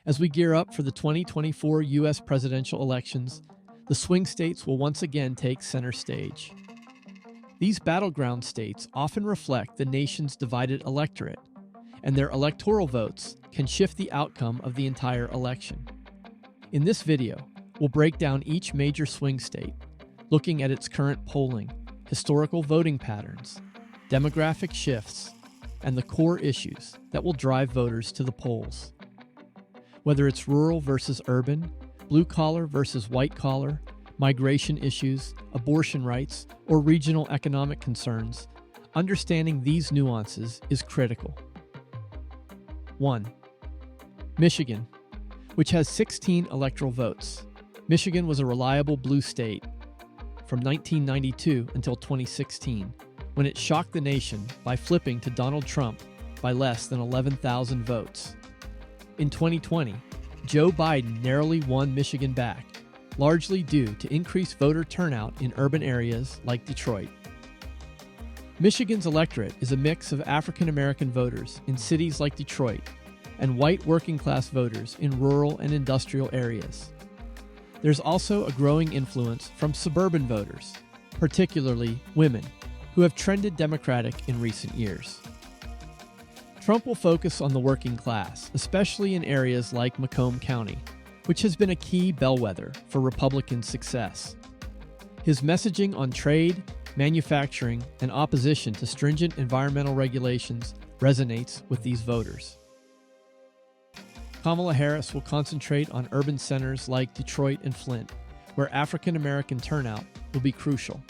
As we gear up for the 2024 U.S. presidential elections, the swing states will once again take center stage. These battleground states often reflect the nation's divided electorate, and their electoral votes can shift the outcome of the entire election. In this video, we'll break down each major swing state, looking at its current polling, historical voting patterns, demographic shifts, and the core issues that will drive voters to the polls. Whether it's rural versus urban, blue-collar versus white-collar, migration issues, abortion rights, or regional economic concerns, understanding these nuances is critical. 1. Michigan, which has 16 electoral votes. Michigan was a reliable blue state from 1992 until 2016, when it shocked the nation by flipping to Donald Trump by less than 11,000 votes. In 2020, Joe Biden narrowly won Michigan back, largely due to increased voter turnout in urban areas like Detroit. Michigan's electorate is a mix of African American voters in cities like Detroit and white working-class voters in rural and industrial areas. There's also a growing influence from suburban voters, particularly women, who have trended Democratic in recent years. Trump will focus on the working class, especially in areas like Macomb County, which has been a key bellwether for Republican success. His messaging on trade, manufacturing, and opposition to stringent environmental regulations resonates with these voters. Kamala Harris will concentrate on urban centers like Detroit and Flint, where African American turnout will be crucial.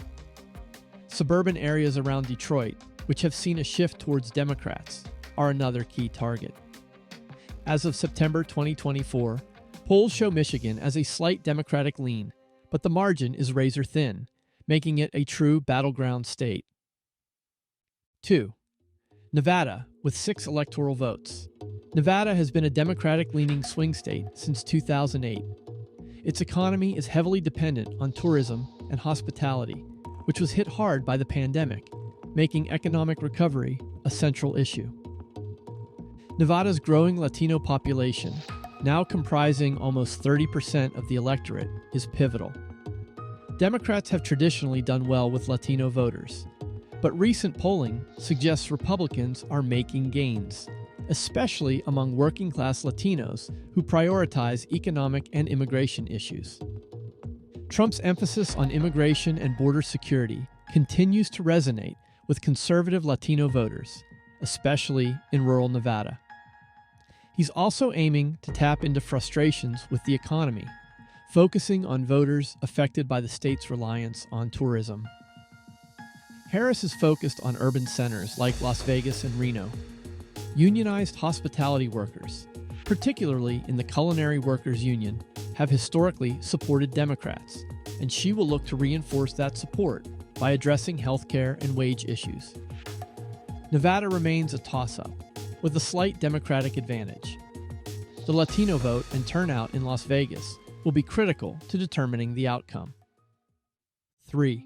Suburban areas around Detroit, which have seen a shift towards Democrats, are another key target. As of September 2024, polls show Michigan as a slight Democratic lean, but the margin is razor thin, making it a true battleground state. 2. Nevada, with 6 electoral votes. Nevada has been a Democratic-leaning swing state since 2008. Its economy is heavily dependent on tourism and hospitality, which was hit hard by the pandemic, making economic recovery a central issue. Nevada's growing Latino population, now comprising almost 30% of the electorate, is pivotal. Democrats have traditionally done well with Latino voters, but recent polling suggests Republicans are making gains, especially among working-class Latinos who prioritize economic and immigration issues. Trump's emphasis on immigration and border security continues to resonate with conservative Latino voters, especially in rural Nevada. He's also aiming to tap into frustrations with the economy, focusing on voters affected by the state's reliance on tourism. Harris is focused on urban centers like Las Vegas and Reno. Unionized hospitality workers, particularly in the Culinary Workers Union, have historically supported Democrats, and she will look to reinforce that support by addressing healthcare and wage issues. Nevada remains a toss-up, with a slight Democratic advantage. The Latino vote and turnout in Las Vegas will be critical to determining the outcome. 3.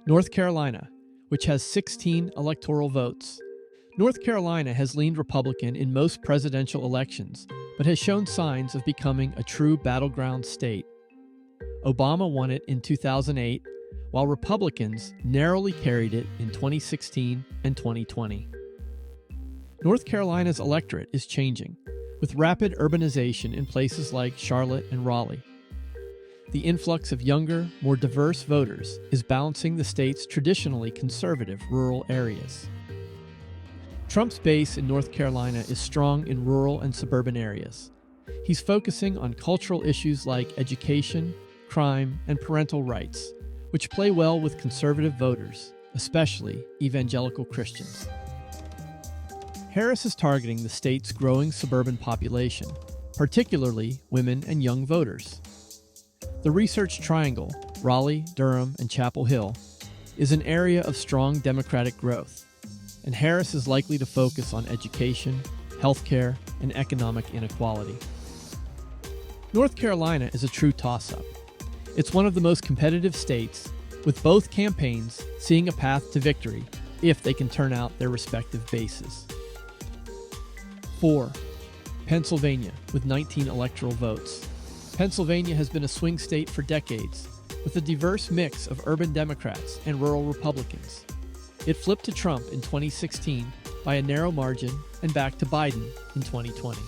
North Carolina, which has 16 electoral votes. North Carolina has leaned Republican in most presidential elections, but has shown signs of becoming a true battleground state. Obama won it in 2008, while Republicans narrowly carried it in 2016 and 2020. North Carolina's electorate is changing, with rapid urbanization in places like Charlotte and Raleigh. The influx of younger, more diverse voters is balancing the state's traditionally conservative rural areas. Trump's base in North Carolina is strong in rural and suburban areas. He's focusing on cultural issues like education, crime, and parental rights, which play well with conservative voters, especially evangelical Christians. Harris is targeting the state's growing suburban population, particularly women and young voters. The Research Triangle, Raleigh, Durham, and Chapel Hill, is an area of strong Democratic growth, and Harris is likely to focus on education, healthcare, and economic inequality. North Carolina is a true toss-up. It's one of the most competitive states, with both campaigns seeing a path to victory if they can turn out their respective bases. 4. Pennsylvania, with 19 electoral votes. Pennsylvania has been a swing state for decades, with a diverse mix of urban Democrats and rural Republicans. It flipped to Trump in 2016 by a narrow margin and back to Biden in 2020.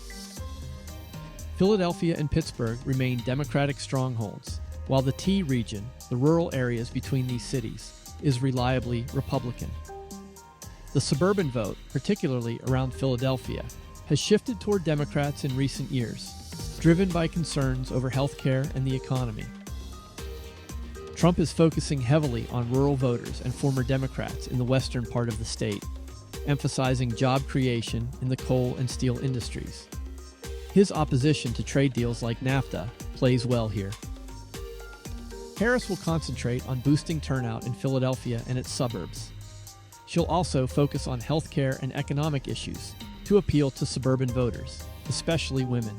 Philadelphia and Pittsburgh remain Democratic strongholds, while the T region, the rural areas between these cities, is reliably Republican. The suburban vote, particularly around Philadelphia, has shifted toward Democrats in recent years, driven by concerns over health care and the economy. Trump is focusing heavily on rural voters and former Democrats in the western part of the state, emphasizing job creation in the coal and steel industries. His opposition to trade deals like NAFTA plays well here. Harris will concentrate on boosting turnout in Philadelphia and its suburbs. She'll also focus on health care and economic issues to appeal to suburban voters, especially women.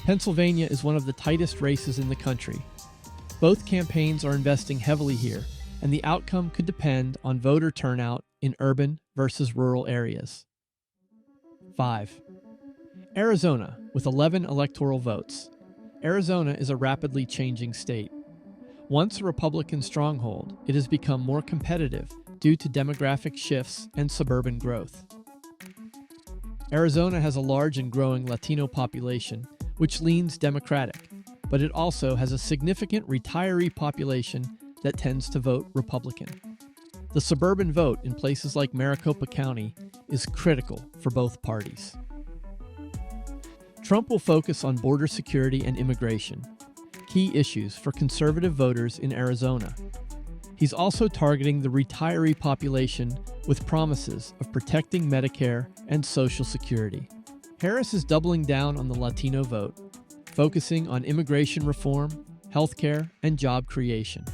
Pennsylvania is one of the tightest races in the country. Both campaigns are investing heavily here, and the outcome could depend on voter turnout in urban versus rural areas. 5. Arizona, with 11 electoral votes. Arizona is a rapidly changing state. Once a Republican stronghold, it has become more competitive due to demographic shifts and suburban growth. Arizona has a large and growing Latino population, which leans Democratic, but it also has a significant retiree population that tends to vote Republican. The suburban vote in places like Maricopa County is critical for both parties. Trump will focus on border security and immigration, key issues for conservative voters in Arizona. He's also targeting the retiree population with promises of protecting Medicare and Social Security. Harris is doubling down on the Latino vote, focusing on immigration reform, healthcare, and job creation.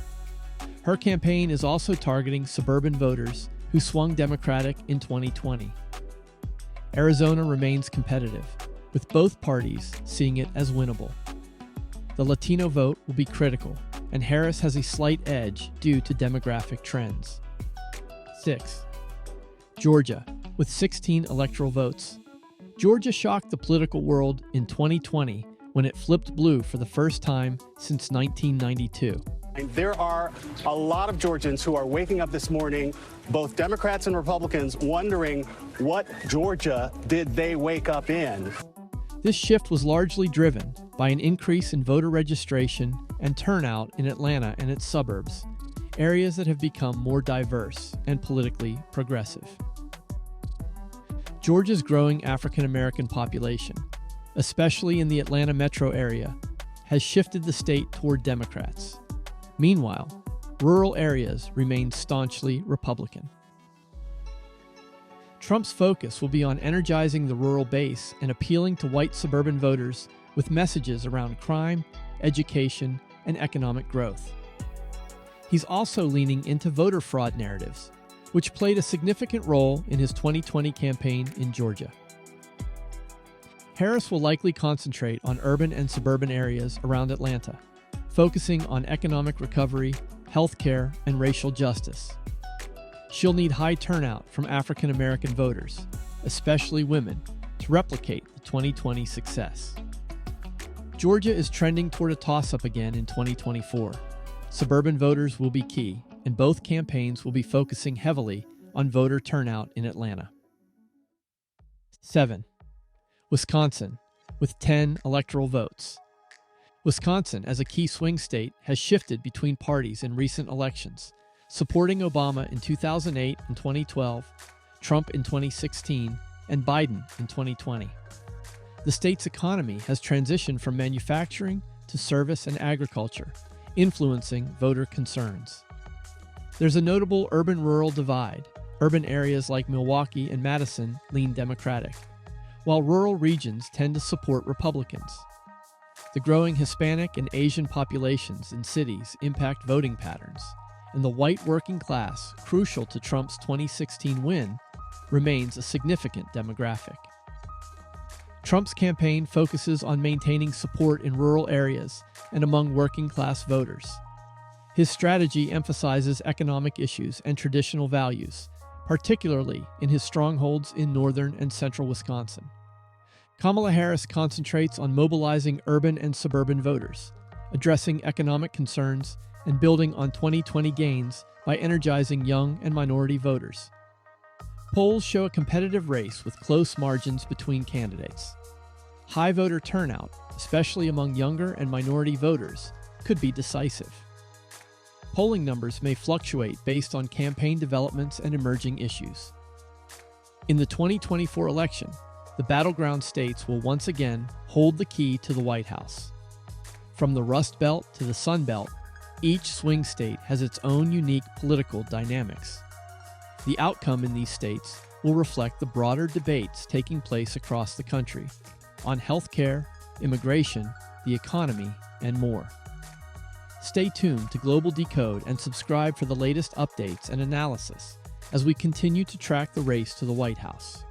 Her campaign is also targeting suburban voters who swung Democratic in 2020. Arizona remains competitive, with both parties seeing it as winnable. The Latino vote will be critical, and Harris has a slight edge due to demographic trends. 6. Georgia, with 16 electoral votes. Georgia shocked the political world in 2020 when it flipped blue for the first time since 1992. There are a lot of Georgians who are waking up this morning, both Democrats and Republicans, wondering what Georgia did they wake up in. This shift was largely driven by an increase in voter registration and turnout in Atlanta and its suburbs, areas that have become more diverse and politically progressive. Georgia's growing African American population, especially in the Atlanta metro area, has shifted the state toward Democrats. Meanwhile, rural areas remain staunchly Republican. Trump's focus will be on energizing the rural base and appealing to white suburban voters with messages around crime, education, and economic growth. He's also leaning into voter fraud narratives, which played a significant role in his 2020 campaign in Georgia. Harris will likely concentrate on urban and suburban areas around Atlanta, focusing on economic recovery, healthcare, and racial justice. She'll need high turnout from African American voters, especially women, to replicate the 2020 success. Georgia is trending toward a toss-up again in 2024. Suburban voters will be key, and both campaigns will be focusing heavily on voter turnout in Atlanta. 7. Wisconsin, with 10 electoral votes. Wisconsin, as a key swing state, has shifted between parties in recent elections, supporting Obama in 2008 and 2012, Trump in 2016, and Biden in 2020. The state's economy has transitioned from manufacturing to service and agriculture, influencing voter concerns. There's a notable urban-rural divide. Urban areas like Milwaukee and Madison lean Democratic, while rural regions tend to support Republicans. The growing Hispanic and Asian populations in cities impact voting patterns, and the white working class, crucial to Trump's 2016 win, remains a significant demographic. Trump's campaign focuses on maintaining support in rural areas and among working class voters. His strategy emphasizes economic issues and traditional values, particularly in his strongholds in northern and central Wisconsin. Kamala Harris concentrates on mobilizing urban and suburban voters, addressing economic concerns, and building on 2020 gains by energizing young and minority voters. Polls show a competitive race with close margins between candidates. High voter turnout, especially among younger and minority voters, could be decisive. Polling numbers may fluctuate based on campaign developments and emerging issues. In the 2024 election, the battleground states will once again hold the key to the White House. From the Rust Belt to the Sun Belt, each swing state has its own unique political dynamics. The outcome in these states will reflect the broader debates taking place across the country on healthcare, immigration, the economy, and more. Stay tuned to Global Decode and subscribe for the latest updates and analysis as we continue to track the race to the White House.